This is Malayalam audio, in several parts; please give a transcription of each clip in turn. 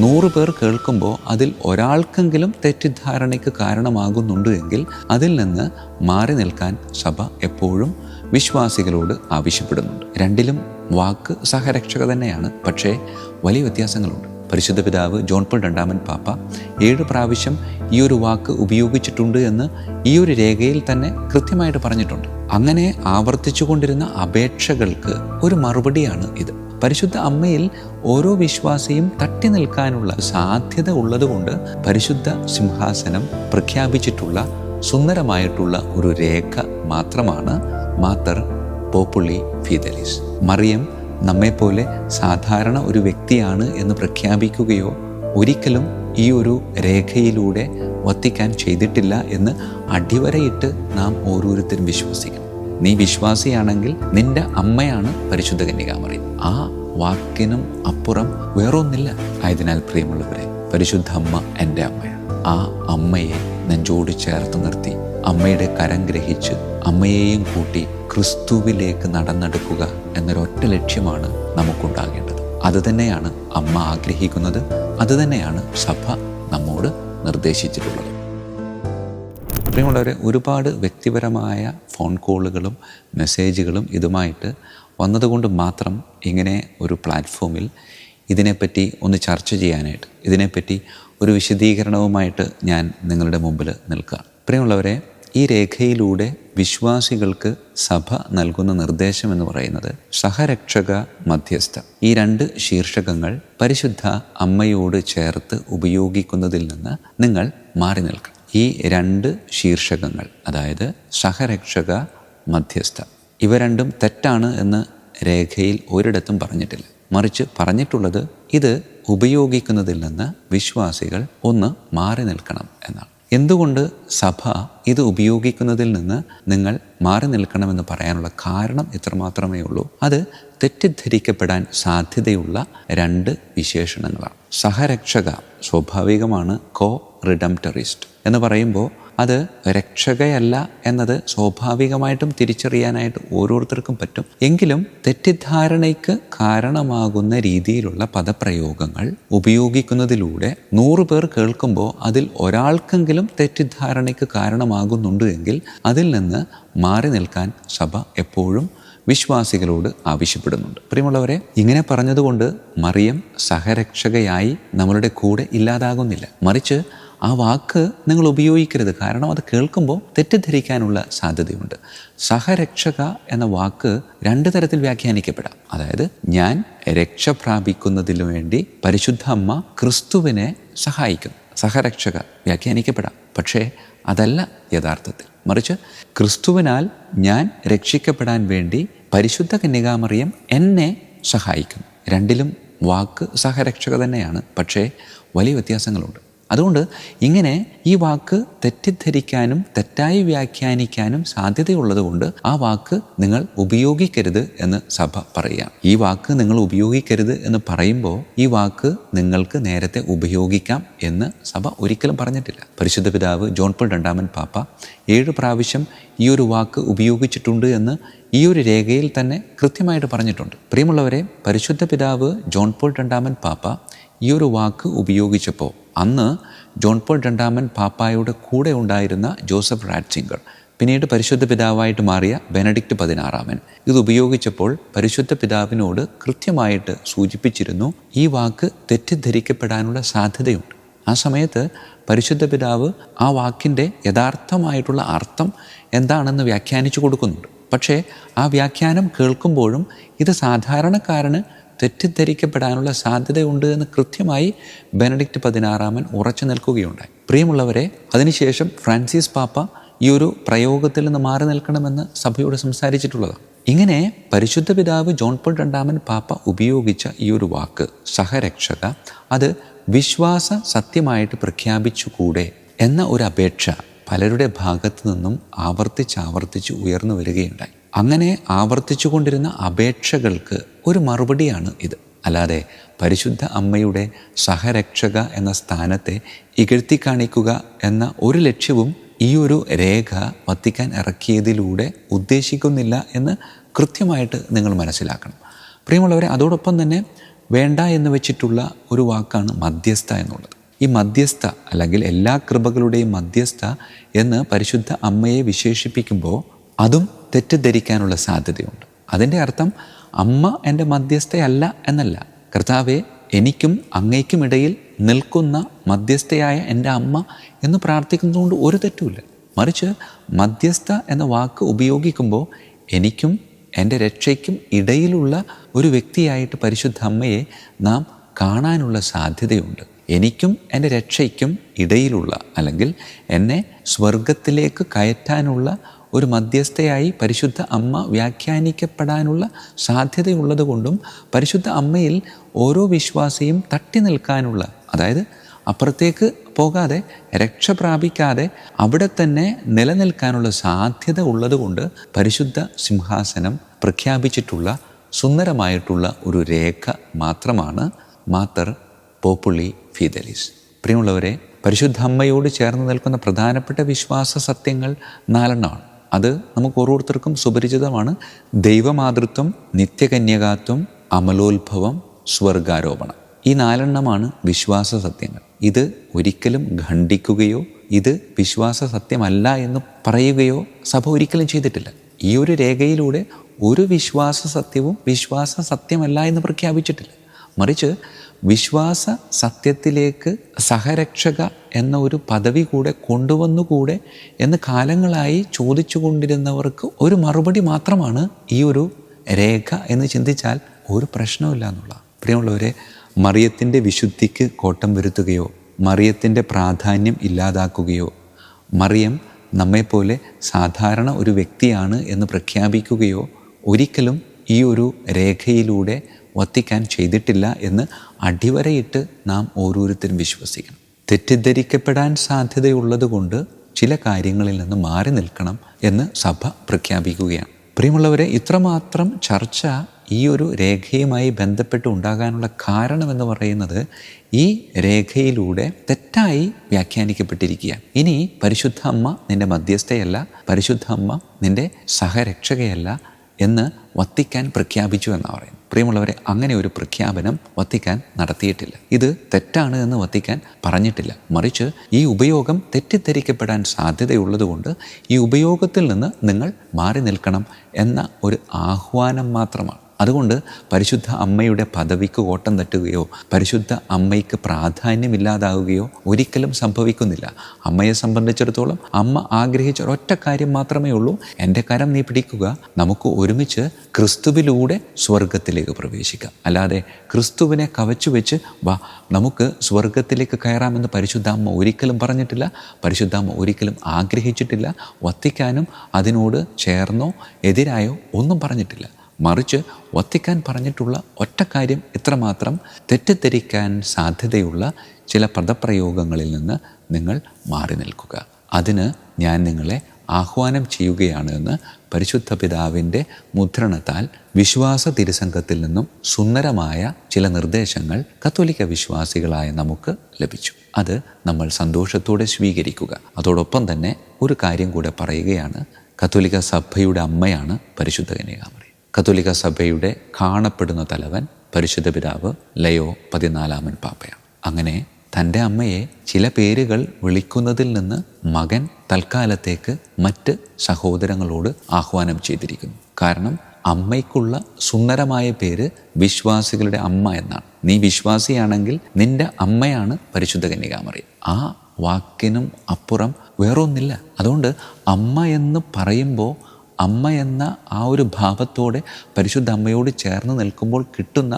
100 പേർ കേൾക്കുമ്പോൾ അതിൽ ഒരാൾക്കെങ്കിലും തെറ്റിദ്ധാരണയ്ക്ക് കാരണമാകുന്നുണ്ട് എങ്കിൽ അതിൽ നിന്ന് മാറി നിൽക്കാൻ സഭ എപ്പോഴും വിശ്വാസികളോട് ആവശ്യപ്പെടുന്നുണ്ട്. രണ്ടിലും വാക്ക് സഹരക്ഷക തന്നെയാണ്, പക്ഷേ വലിയ വ്യത്യാസങ്ങളുണ്ട്. പരിശുദ്ധ പിതാവ് ജോൺ പോൾ രണ്ടാമൻ പാപ്പ 7 പ്രാവശ്യം ഈ ഒരു വാക്ക് ഉപയോഗിച്ചിട്ടുണ്ട് എന്ന് ഈ ഒരു രേഖയിൽ തന്നെ കൃത്യമായിട്ട് പറഞ്ഞിട്ടുണ്ട്. അങ്ങനെ ആവർത്തിച്ചു കൊണ്ടിരുന്ന അപേക്ഷകൾക്ക് ഒരു മറുപടിയാണ് ഇത്. പരിശുദ്ധ അമ്മയിൽ ഓരോ വിശ്വാസിയും തട്ടി നിൽക്കാനുള്ള സാധ്യത ഉള്ളതുകൊണ്ട് പരിശുദ്ധ സിംഹാസനം പ്രഖ്യാപിച്ചിട്ടുള്ള സുന്ദരമായിട്ടുള്ള ഒരു രേഖ മാത്രമാണ് മാത്തർ പോപ്പുളി ഫിദലിസ്. മറിയം നമ്മെപ്പോലെ സാധാരണ ഒരു വ്യക്തിയാണ് എന്ന് പ്രഖ്യാപിക്കുകയോ ഒരിക്കലും ഈ ഒരു രേഖയിലൂടെ വത്തിക്കാൻ ചെയ്തിട്ടില്ല എന്ന് അടിവരയിട്ട് നാം ഓരോരുത്തരും വിശ്വസിക്കണം. നീ വിശ്വാസിയാണെങ്കിൽ നിന്റെ അമ്മയാണ് പരിശുദ്ധ കന്യകാമറിയം. ആ വാക്കിനും അപ്പുറം വേറൊന്നില്ല. ആയതിനാൽ പ്രിയമുള്ളവരെ, പരിശുദ്ധ അമ്മ എൻ്റെ അമ്മയാണ്. ആ അമ്മയെ നെഞ്ചോട് ചേർത്ത് നിർത്തി അമ്മയുടെ കരം ഗ്രഹിച്ച് അമ്മയെയും കൂട്ടി ക്രിസ്തുവിലേക്ക് നടന്നെടുക്കുക എന്നൊരൊറ്റ ലക്ഷ്യമാണ് നമുക്കുണ്ടാകേണ്ടത്. അതുതന്നെയാണ് അമ്മ ആഗ്രഹിക്കുന്നത്, അതുതന്നെയാണ് സഭ നമ്മോട് നിർദ്ദേശിച്ചിട്ടുള്ളത്. പ്രിയമുള്ളവരെ, ഒരുപാട് വ്യക്തിപരമായ ഫോൺ കോളുകളും മെസ്സേജുകളും ഇതുമായിട്ട് വന്നതുകൊണ്ട് മാത്രം ഇങ്ങനെ ഒരു പ്ലാറ്റ്ഫോമിൽ ഇതിനെപ്പറ്റി ഒന്ന് ചർച്ച ചെയ്യാനായിട്ട്, ഇതിനെപ്പറ്റി ഒരു വിശദീകരണവുമായിട്ട് ഞാൻ നിങ്ങളുടെ മുമ്പിൽ നിൽക്കുക. പ്രിയമുള്ളവരെ, ഈ രേഖയിലൂടെ വിശ്വാസികൾക്ക് സഭ നൽകുന്ന നിർദ്ദേശം എന്ന് പറയുന്നത് സഹരക്ഷക, മധ്യസ്ഥ. ഈ 2 ശീർഷകങ്ങൾ പരിശുദ്ധ അമ്മയോട് ചേർത്ത് ഉപയോഗിക്കുന്നതിൽ നിന്ന് നിങ്ങൾ മാറി നിൽക്കണം. ഈ 2 ശീർഷകങ്ങൾ, അതായത് സഹരക്ഷക, മധ്യസ്ഥ, ഇവ രണ്ടും തെറ്റാണ് എന്ന് രേഖയിൽ ഒരിടത്തും പറഞ്ഞിട്ടില്ല. മറിച്ച് പറഞ്ഞിട്ടുള്ളത് ഇത് ഉപയോഗിക്കുന്നതിൽ നിന്ന് വിശ്വാസികൾ ഒന്ന് മാറി നിൽക്കണം എന്നാണ്. എന്തുകൊണ്ട് സഭ ഇത് ഉപയോഗിക്കുന്നതിൽ നിന്ന് നിങ്ങൾ മാറി നിൽക്കണമെന്ന് പറയാനുള്ള കാരണം ഇത്രമാത്രമേ ഉള്ളൂ. അത് തെറ്റിദ്ധരിക്കപ്പെടാൻ സാധ്യതയുള്ള 2 വിശേഷണങ്ങളാണ്. സഹരക്ഷക സ്വാഭാവികമാണ്. കോ റിഡംപ്റ്ററിസ്റ്റ് എന്ന് പറയുമ്പോൾ അത് രക്ഷകയല്ല എന്നത് സ്വാഭാവികമായിട്ടും തിരിച്ചറിയാനായിട്ട് ഓരോരുത്തർക്കും പറ്റും. എങ്കിലും തെറ്റിദ്ധാരണയ്ക്ക് കാരണമാകുന്ന രീതിയിലുള്ള പദപ്രയോഗങ്ങൾ ഉപയോഗിക്കുന്നതിലൂടെ 100 പേർ കേൾക്കുമ്പോൾ അതിൽ ഒരാൾക്കെങ്കിലും തെറ്റിദ്ധാരണയ്ക്ക് കാരണമാകുന്നുണ്ട് എങ്കിൽ അതിൽ നിന്ന് മാറി നിൽക്കാൻ സഭ എപ്പോഴും വിശ്വാസികളോട് ആവശ്യപ്പെടുന്നുണ്ട്. പ്രിയമുള്ളവരെ, ഇങ്ങനെ പറഞ്ഞതുകൊണ്ട് മറിയം സഹരക്ഷകയായി നമ്മളുടെ കൂടെ ഇല്ലാതാകുന്നില്ല. മറിച്ച് ആ വാക്ക് നിങ്ങൾ ഉപയോഗിക്കരുത്. കാരണം അത് കേൾക്കുമ്പോൾ തെറ്റിദ്ധരിക്കാനുള്ള സാധ്യതയുണ്ട്. സഹരക്ഷക എന്ന വാക്ക് 2 തരത്തിൽ വ്യാഖ്യാനിക്കപ്പെടാം. അതായത് ഞാൻ രക്ഷ പ്രാപിക്കുന്നതിനു വേണ്ടി പരിശുദ്ധ അമ്മ ക്രിസ്തുവിനെ സഹായിക്കുന്നു. സഹരക്ഷക വ്യാഖ്യാനിക്കപ്പെടാം. പക്ഷേ അതല്ല യഥാർത്ഥത്തിൽ. മറിച്ച് ക്രിസ്തുവിനാൽ ഞാൻ രക്ഷിക്കപ്പെടാൻ വേണ്ടി പരിശുദ്ധ കന്യകാമറിയം എന്നെ സഹായിക്കുന്നു. രണ്ടിലും വാക്ക് സഹരക്ഷക തന്നെയാണ്, പക്ഷേ വലിയ വ്യത്യാസങ്ങളുണ്ട്. അതുകൊണ്ട് ഇങ്ങനെ ഈ വാക്ക് തെറ്റിദ്ധരിക്കാനും തെറ്റായി വ്യാഖ്യാനിക്കാനും സാധ്യതയുള്ളതുകൊണ്ട് ആ വാക്ക് നിങ്ങൾ ഉപയോഗിക്കരുത് എന്ന് സഭ പറയുക. ഈ വാക്ക് നിങ്ങൾ ഉപയോഗിക്കരുത് എന്ന് പറയുമ്പോൾ ഈ വാക്ക് നിങ്ങൾക്ക് നേരത്തെ ഉപയോഗിക്കാം എന്ന് സഭ ഒരിക്കലും പറഞ്ഞിട്ടില്ല. പരിശുദ്ധ പിതാവ് ജോൺ പോൾ രണ്ടാമൻ പാപ്പ 7 പ്രാവശ്യം ഈ ഒരു വാക്ക് ഉപയോഗിച്ചിട്ടുണ്ട് എന്ന് ഈ ഒരു രേഖയിൽ തന്നെ കൃത്യമായിട്ട് പറഞ്ഞിട്ടുണ്ട്. പ്രിയമുള്ളവരെ, പരിശുദ്ധ പിതാവ് ജോൺ പോൾ രണ്ടാമൻ പാപ്പ ഈ ഒരു വാക്ക് ഉപയോഗിച്ചപ്പോൾ അന്ന് ജോൺ പോൾ രണ്ടാമൻ പാപ്പായുടെ കൂടെ ഉണ്ടായിരുന്ന ജോസഫ് റാറ്റ്സിംഗർ, പിന്നീട് പരിശുദ്ധ പിതാവായിട്ട് മാറിയ ബെനഡിക്റ്റ് 16 ഇത് ഉപയോഗിച്ചപ്പോൾ പരിശുദ്ധ പിതാവിനോട് കൃത്യമായിട്ട് സൂചിപ്പിച്ചിരുന്നു ഈ വാക്ക് തെറ്റിദ്ധരിക്കപ്പെടാനുള്ള സാധ്യതയുണ്ട്. ആ സമയത്ത് പരിശുദ്ധ പിതാവ് ആ വാക്കിൻ്റെ യഥാർത്ഥമായിട്ടുള്ള അർത്ഥം എന്താണെന്ന് വ്യാഖ്യാനിച്ചു കൊടുക്കുന്നുണ്ട്. പക്ഷേ ആ വ്യാഖ്യാനം കേൾക്കുമ്പോഴും ഇത് സാധാരണക്കാരന് തെറ്റിദ്ധരിക്കപ്പെടാനുള്ള സാധ്യതയുണ്ട് എന്ന് കൃത്യമായി ബെനഡിക്റ്റ് 16 ഉറച്ചു നിൽക്കുകയുണ്ടായി. പ്രിയമുള്ളവരെ, അതിനുശേഷം ഫ്രാൻസിസ് പാപ്പ ഈ ഒരു പ്രയോഗത്തിൽ നിന്ന് മാറി നിൽക്കണമെന്ന് സഭയോട് സംസാരിച്ചിട്ടുള്ളതാണ്. ഇങ്ങനെ പരിശുദ്ധ പിതാവ് ജോൺ പോൾ രണ്ടാമൻ പാപ്പ ഉപയോഗിച്ച ഈ ഒരു വാക്ക് സഹരക്ഷക, അത് വിശ്വാസ സത്യമായിട്ട് പ്രഖ്യാപിച്ചുകൂടെ എന്ന ഒരു അപേക്ഷ പലരുടെ ഭാഗത്തു നിന്നും ആവർത്തിച്ച് ഉയർന്നു വരികയുണ്ടായി. അങ്ങനെ ആവർത്തിച്ചു കൊണ്ടിരുന്ന അപേക്ഷകൾക്ക് ഒരു മറുപടിയാണ് ഇത്. അല്ലാതെ പരിശുദ്ധ അമ്മയുടെ സഹരക്ഷക എന്ന സ്ഥാനത്തെ ഇകഴ്ത്തി കാണിക്കുക എന്ന ഒരു ലക്ഷ്യവും ഈ ഒരു രേഖ വത്തിക്കാൻ ഇറക്കിയതിലൂടെ ഉദ്ദേശിക്കുന്നില്ല എന്ന് കൃത്യമായിട്ട് നിങ്ങൾ മനസ്സിലാക്കണം. പ്രിയമുള്ളവരെ, അതോടൊപ്പം തന്നെ വേണ്ട എന്ന് വെച്ചിട്ടുള്ള ഒരു വാക്കാണ് മധ്യസ്ഥ എന്നുള്ളത്. ഈ മധ്യസ്ഥ അല്ലെങ്കിൽ എല്ലാ കൃപകളുടെയും മധ്യസ്ഥ എന്ന് പരിശുദ്ധ അമ്മയെ വിശേഷിപ്പിക്കുമ്പോൾ അതും തെറ്റിദ്ധരിക്കാനുള്ള സാധ്യതയുണ്ട്. അതിൻ്റെ അർത്ഥം അമ്മ എൻ്റെ മധ്യസ്ഥയല്ല എന്നല്ല. കർത്താവെ, എനിക്കും അങ്ങയ്ക്കും ഇടയിൽ നിൽക്കുന്ന മധ്യസ്ഥയായ എൻ്റെ അമ്മ എന്ന് പ്രാർത്ഥിക്കുന്നതുകൊണ്ട് ഒരു തെറ്റുമില്ല. മറിച്ച് മധ്യസ്ഥ എന്ന വാക്ക് ഉപയോഗിക്കുമ്പോൾ എനിക്കും എൻ്റെ രക്ഷയ്ക്കും ഇടയിലുള്ള ഒരു വ്യക്തിയായിട്ട് പരിശുദ്ധ അമ്മയെ നാം കാണാനുള്ള സാധ്യതയുണ്ട്. എനിക്കും എൻ്റെ രക്ഷയ്ക്കും ഇടയിലുള്ള, അല്ലെങ്കിൽ എന്നെ സ്വർഗത്തിലേക്ക് കയറ്റാനുള്ള ഒരു മധ്യസ്ഥയായി പരിശുദ്ധ അമ്മ വ്യാഖ്യാനിക്കപ്പെടാനുള്ള സാധ്യതയുള്ളത് കൊണ്ടും പരിശുദ്ധ അമ്മയിൽ ഓരോ വിശ്വാസിയും തട്ടി നിൽക്കാനുള്ള, അതായത് അപ്പുറത്തേക്ക് പോകാതെ രക്ഷ പ്രാപിക്കാതെ അവിടെ തന്നെ നിലനിൽക്കാനുള്ള സാധ്യത ഉള്ളതുകൊണ്ട് പരിശുദ്ധ സിംഹാസനം പ്രഖ്യാപിച്ചിട്ടുള്ള സുന്ദരമായിട്ടുള്ള ഒരു രേഖ മാത്രമാണ് മാത്തർ പോപ്പുളി ഫിദലിസ്. പ്രിയമുള്ളവരെ, പരിശുദ്ധ അമ്മയോട് ചേർന്ന് നിൽക്കുന്ന പ്രധാനപ്പെട്ട വിശ്വാസ സത്യങ്ങൾ 4 അത് നമുക്ക് ഓരോരുത്തർക്കും സുപരിചിതമാണ്. ദൈവമാതൃത്വം, നിത്യകന്യകാത്വം, അമലോത്ഭവം, സ്വർഗാരോപണം. ഈ 4 വിശ്വാസ സത്യങ്ങൾ. ഇത് ഒരിക്കലും ഖണ്ഡിക്കുകയോ ഇത് വിശ്വാസ സത്യമല്ല എന്ന് പറയുകയോ സഭ ഒരിക്കലും ചെയ്തിട്ടില്ല. ഈ ഒരു രേഖയിലൂടെ ഒരു വിശ്വാസ സത്യവും വിശ്വാസ സത്യമല്ല എന്ന് പ്രഖ്യാപിച്ചിട്ടില്ല. മറിച്ച് വിശ്വാസ സത്യത്തിലേക്ക് സഹരക്ഷക എന്ന ഒരു പദവി കൂടെ കൊണ്ടുവന്നുകൂടെ എന്ന് കാലങ്ങളായി ചോദിച്ചു കൊണ്ടിരുന്നവർക്ക് ഒരു മറുപടി മാത്രമാണ് ഈ ഒരു രേഖ എന്ന് ചിന്തിച്ചാൽ ഒരു പ്രശ്നമില്ല എന്നുള്ള. പ്രിയമുള്ളവരെ, മറിയത്തിൻ്റെ വിശുദ്ധിക്ക് കോട്ടം വരുത്തുകയോ മറിയത്തിൻ്റെ പ്രാധാന്യം ഇല്ലാതാക്കുകയോ മറിയം നമ്മെപ്പോലെ സാധാരണ ഒരു വ്യക്തിയാണ് എന്ന് പ്രഖ്യാപിക്കുകയോ ഒരിക്കലും ഈ ഒരു രേഖയിലൂടെ വത്തിക്കാൻ ചെയ്തിട്ടില്ല എന്ന് അടിവരയിട്ട് നാം ഓരോരുത്തരും വിശ്വസിക്കണം. തെറ്റിദ്ധരിക്കപ്പെടാൻ സാധ്യതയുള്ളത് കൊണ്ട് ചില കാര്യങ്ങളിൽ നിന്ന് മാറി നിൽക്കണം എന്ന് സഭ പ്രഖ്യാപിക്കുകയാണ്. പ്രിയമുള്ളവരെ, ഇത്രമാത്രം ചർച്ച ഈ ഒരു രേഖയുമായി ബന്ധപ്പെട്ട് ഉണ്ടാകാനുള്ള കാരണമെന്ന് പറയുന്നത് ഈ രേഖയിലൂടെ തെറ്റായി വ്യാഖ്യാനിക്കപ്പെട്ടിരിക്കുകയാണ്. ഇനി പരിശുദ്ധ അമ്മ നിൻ്റെ മധ്യസ്ഥയല്ല, പരിശുദ്ധ അമ്മ നിൻ്റെ സഹരക്ഷകയല്ല എന്ന് വത്തിക്കാൻ പ്രഖ്യാപിച്ചു എന്നാണ് പറയുന്നത്. പ്രിയമുള്ളവരെ, അങ്ങനെ ഒരു പ്രഖ്യാപനം വത്തിക്കാൻ നടത്തിയിട്ടില്ല. ഇത് തെറ്റാണ് എന്ന് വത്തിക്കാൻ പറഞ്ഞിട്ടില്ല. മറിച്ച് ഈ ഉപയോഗം തെറ്റിദ്ധരിക്കപ്പെടാൻ സാധ്യതയുള്ളതുകൊണ്ട് ഈ ഉപയോഗത്തിൽ നിന്ന് നിങ്ങൾ മാറി നിൽക്കണം എന്ന ഒരു ആഹ്വാനം മാത്രമാണ്. അതുകൊണ്ട് പരിശുദ്ധ അമ്മയുടെ പദവിക്ക് കോട്ടം തട്ടുകയോ പരിശുദ്ധ അമ്മയ്ക്ക് പ്രാധാന്യമില്ലാതാവുകയോ ഒരിക്കലും സംഭവിക്കുന്നില്ല. അമ്മയെ സംബന്ധിച്ചിടത്തോളം അമ്മ ആഗ്രഹിച്ച ഒരൊറ്റ കാര്യം മാത്രമേ ഉള്ളൂ, എൻ്റെ കരം നീ പിടിക്കുക, നമുക്ക് ഒരുമിച്ച് ക്രിസ്തുവിലൂടെ സ്വർഗത്തിലേക്ക് പ്രവേശിക്കാം. അല്ലാതെ ക്രിസ്തുവിനെ കവച്ചു വെച്ച് വാ നമുക്ക് സ്വർഗത്തിലേക്ക് കയറാമെന്ന് പരിശുദ്ധ അമ്മ ഒരിക്കലും പറഞ്ഞിട്ടില്ല, പരിശുദ്ധ അമ്മ ഒരിക്കലും ആഗ്രഹിച്ചിട്ടില്ല. വത്തിക്കാനും അതിനോട് ചേർന്നോ എതിരായോ ഒന്നും പറഞ്ഞിട്ടില്ല. മറിച്ച് വത്തിക്കാൻ പറഞ്ഞിട്ടുള്ള ഒറ്റ കാര്യം ഇത്രമാത്രം: തെറ്റിദ്ധരിക്കാൻ സാധ്യതയുള്ള ചില പദപ്രയോഗങ്ങളിൽ നിന്ന് നിങ്ങൾ മാറി നിൽക്കുക. അതിന് ഞാൻ നിങ്ങളെ ആഹ്വാനം ചെയ്യുകയാണ് എന്ന് പരിശുദ്ധ പിതാവിൻ്റെ മുദ്രണത്താൽ വിശ്വാസ തിരുസംഘത്തിൽ നിന്നും സുന്ദരമായ ചില നിർദ്ദേശങ്ങൾ കത്തോലിക്ക വിശ്വാസികളായ നമുക്ക് ലഭിച്ചു. അത് നമ്മൾ സന്തോഷത്തോടെ സ്വീകരിക്കുക. അതോടൊപ്പം തന്നെ ഒരു കാര്യം കൂടെ പറയുകയാണ്. കത്തോലിക്ക സഭയുടെ അമ്മയാണ് പരിശുദ്ധ കന്യകാമറിയം. കത്തോലിക്ക സഭയുടെ കാണപ്പെടുന്ന തലവൻ പരിശുദ്ധ പിതാവ് ലയോ 14 പാപ്പയാണ്. അങ്ങനെ തൻ്റെ അമ്മയെ ചില പേരുകൾ വിളിക്കുന്നതിൽ നിന്ന് മകൻ തൽക്കാലത്തേക്ക് മറ്റ് സഹോദരങ്ങളോട് ആഹ്വാനം ചെയ്തിരിക്കുന്നു. കാരണം അമ്മയ്ക്കുള്ള സുന്ദരമായ പേര് വിശ്വാസികളുടെ അമ്മ എന്നാണ്. നീ വിശ്വാസിയാണെങ്കിൽ നിൻ്റെ അമ്മയാണ് പരിശുദ്ധ കന്യകാമറിയം. ആ വാക്കിനും അപ്പുറം വേറൊന്നില്ല. അതുകൊണ്ട് അമ്മ എന്ന് പറയുമ്പോൾ അമ്മ എന്ന ആ ഒരു ഭാവത്തോടെ പരിശുദ്ധ അമ്മയോട് ചേർന്ന് നിൽക്കുമ്പോൾ കിട്ടുന്ന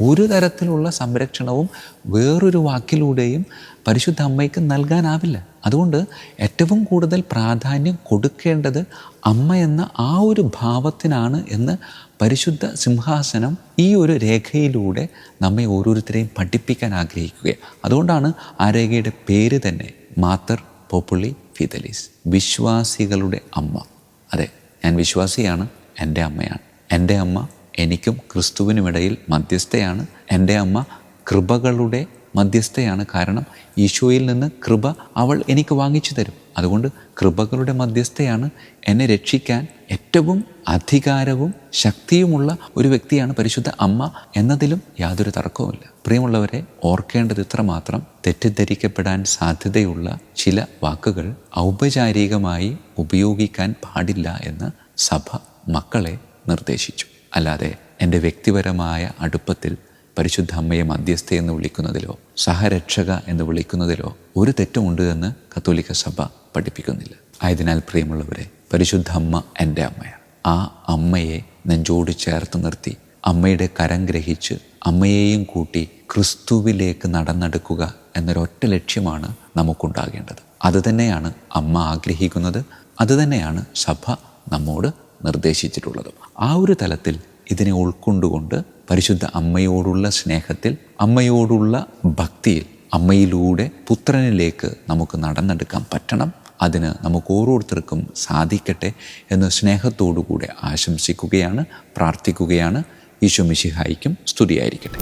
ഒരു തരത്തിലുള്ള സംരക്ഷണവും വേറൊരു വാക്കിലൂടെയും പരിശുദ്ധ അമ്മയ്ക്ക് നൽകാനാവില്ല. അതുകൊണ്ട് ഏറ്റവും കൂടുതൽ പ്രാധാന്യം കൊടുക്കേണ്ടത് അമ്മ എന്ന ആ ഒരു ഭാവത്തിനാണ് എന്ന് പരിശുദ്ധ സിംഹാസനം ഈ ഒരു രേഖയിലൂടെ നമ്മെ ഓരോരുത്തരെയും പഠിപ്പിക്കാൻ ആഗ്രഹിക്കുകയാണ്. അതുകൊണ്ടാണ് ആ രേഖയുടെ പേര് തന്നെ മാത്തർ പോപ്പുളി ഫിദലിസ്, വിശ്വാസികളുടെ അമ്മ. അതെ, ഞാൻ വിശ്വാസിയാണ്, എൻ്റെ അമ്മയാണ്. എൻ്റെ അമ്മ എനിക്കും ക്രിസ്തുവിനുമിടയിൽ മധ്യസ്ഥയാണ്. എൻ്റെ അമ്മ കൃപകളുടെ മധ്യസ്ഥയാണ്. കാരണം ഈശോയിൽ നിന്ന് കൃപ അവൾ എനിക്ക് വാങ്ങിച്ചു തരും. അതുകൊണ്ട് കൃപകളുടെ മധ്യസ്ഥയാണ്. എന്നെ രക്ഷിക്കാൻ ഏറ്റവും അധികാരവും ശക്തിയുമുള്ള ഒരു വ്യക്തിയാണ് പരിശുദ്ധ അമ്മ എന്നതിലും യാതൊരു തർക്കവുമില്ല. പ്രിയമുള്ളവരെ, ഓർക്കേണ്ടത് ഇത്രമാത്രം: തെറ്റിദ്ധരിക്കപ്പെടാൻ സാധ്യതയുള്ള ചില വാക്കുകൾ ഔപചാരികമായി ഉപയോഗിക്കാൻ പാടില്ല എന്ന് സഭ മക്കളെ നിർദ്ദേശിച്ചു. അല്ലാതെ എൻ്റെ വ്യക്തിപരമായ അടുപ്പത്തിൽ പരിശുദ്ധ അമ്മയെ മധ്യസ്ഥ എന്ന് വിളിക്കുന്നതിലോ സഹരക്ഷക എന്ന് വിളിക്കുന്നതിലോ ഒരു തെറ്റുമുണ്ട് എന്ന് കത്തോലിക്ക സഭ പഠിപ്പിക്കുന്നില്ല. ആയതിനാൽ പ്രിയമുള്ളവരെ, പരിശുദ്ധ അമ്മ എൻ്റെ അമ്മയാണ്. ആ അമ്മയെ നെഞ്ചോട് ചേർത്ത് നിർത്തി അമ്മയുടെ കരം ഗ്രഹിച്ച് അമ്മയെയും കൂട്ടി ക്രിസ്തുവിലേക്ക് നടന്നെടുക്കുക എന്നൊരൊറ്റ ലക്ഷ്യമാണ് നമുക്കുണ്ടാകേണ്ടത്. അതുതന്നെയാണ് അമ്മ ആഗ്രഹിക്കുന്നത്. അതുതന്നെയാണ് സഭ നമ്മോട് നിർദ്ദേശിച്ചിട്ടുള്ളത്. ആ ഒരു തലത്തിൽ ഇതിനെ ഉൾക്കൊണ്ടുകൊണ്ട് പരിശുദ്ധ അമ്മയോടുള്ള സ്നേഹത്തിൽ, അമ്മയോടുള്ള ഭക്തിയിൽ, അമ്മയിലൂടെ പുത്രനിലേക്ക് നമുക്ക് നടന്നെടുക്കാൻ പറ്റണം. അതിന് നമുക്ക് ഓരോരുത്തർക്കും സാധിക്കട്ടെ എന്ന് സ്നേഹത്തോടുകൂടെ ആശംസിക്കുകയാണ്, പ്രാർത്ഥിക്കുകയാണ്. ഈശോ മിശിഹായ്ക്കും സ്തുതിയായിരിക്കട്ടെ.